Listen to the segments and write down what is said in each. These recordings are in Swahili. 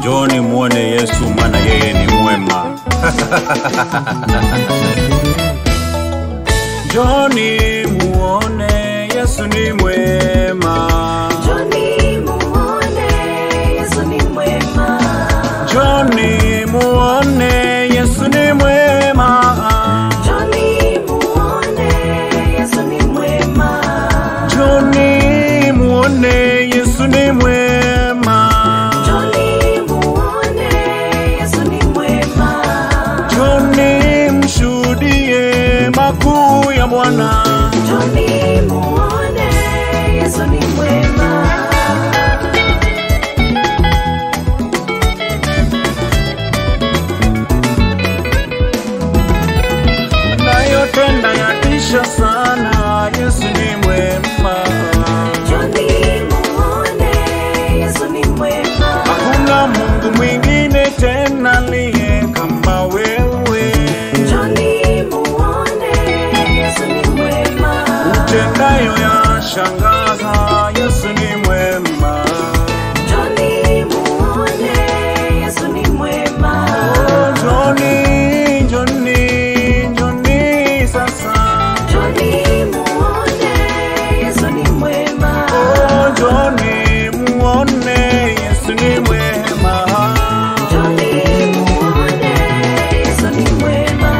Njoni muone Yesu maana yeye ni mwema. Njoni muone Yesu ni mwema. Njoni muone Yesu ni mwema. Njoni muone Yesu ni mwema. Njoni muone Yesu ni mwema. Njoni muone Yesu ni mwema. Njoni muone Yesu ni mwema. Njoni mshuhudie makuu ya Bwana. Njoni muone Yesu ni mwema. Nayotenda yatisha sana, Yesu ni mwema. Njoni muone Yesu ni mwema. Hakuna Mungu mwingine tena aliye kama wewe. Njoni muone Yesu ni mwema. Utendayo yashangaza, Yesu ni mwema. Njoni muone Yesu ni mwema. Njoni, njoni, njoni sasa. Njoni muone Yesu ni mwema. Njoni muone Yesu ni mwema. Njoni muone Yesu ni mwema.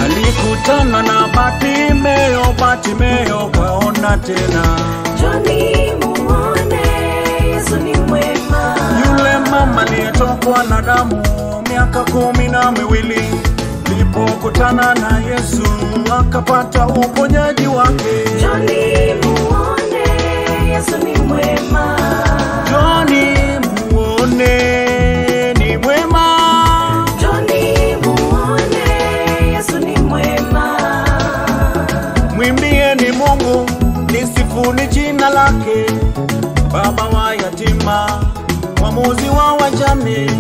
Alikutana na Bartimayo kaona tena. Njoni muone Yesu ni mwema. Yule mama aliyetokwa na damu miaka 12, alipokutana na Yesu akapata uponyaji wake. Njoni muone Yesu ni mwema. Njoni muone ni mwema. Njoni muone Yesu ni mwema. Mwimbieni Mungu, lisifuni jina lake. Baba wa yatima, mwamuzi wa wajane,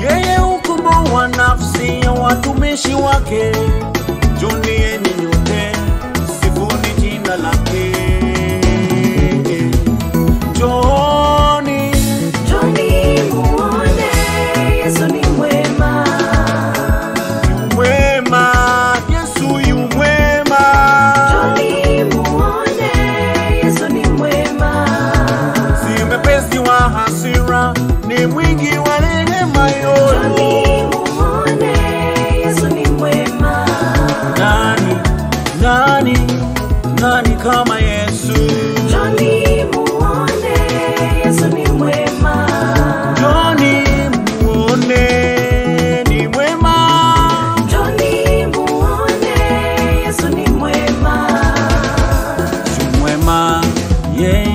yeye hukomboa nafsi ya watumishi wake. Njoni enyi nyote, sifuni jina lake. Njoni, Njoni muone Yesu ni mwema. yu mwema, Yesu yu mwema. Njoni muone Yesu ni mwema. Si mwepesi wa hasira, ni mwingi wa rehema yote. Njoni muone Yesu ni mwema. Nani kama Yesu? Njoni muone Yesu ni mwema. Njoni muone ni mwema. Njoni muone Yesu ni mwema. Yesu mwema, yeah.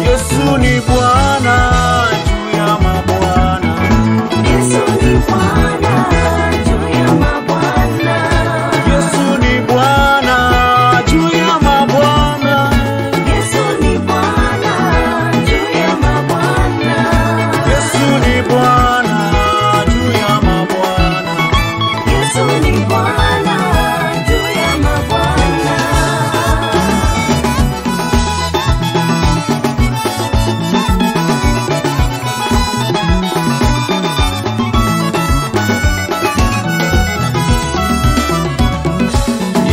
Yesu ni Bwana juu ya mabwana. Yesu ni Bwana juu ya mabwana. Yesu ni Bwana juu ya mabwana. Yesu ni Bwana juu ya mabwana. Yesu ni Bwana juu ya mabwana. Yesu ni Bwana juu ya mabwana.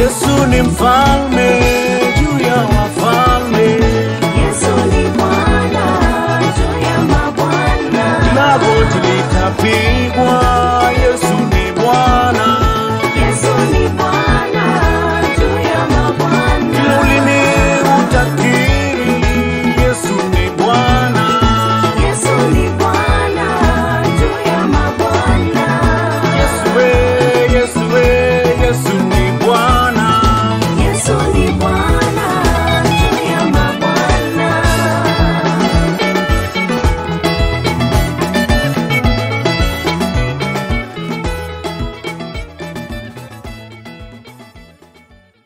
Yesu ni mfalme juu ya wafalme. Yesu ni Bwana juu ya mabwana. Kila goti litapigwa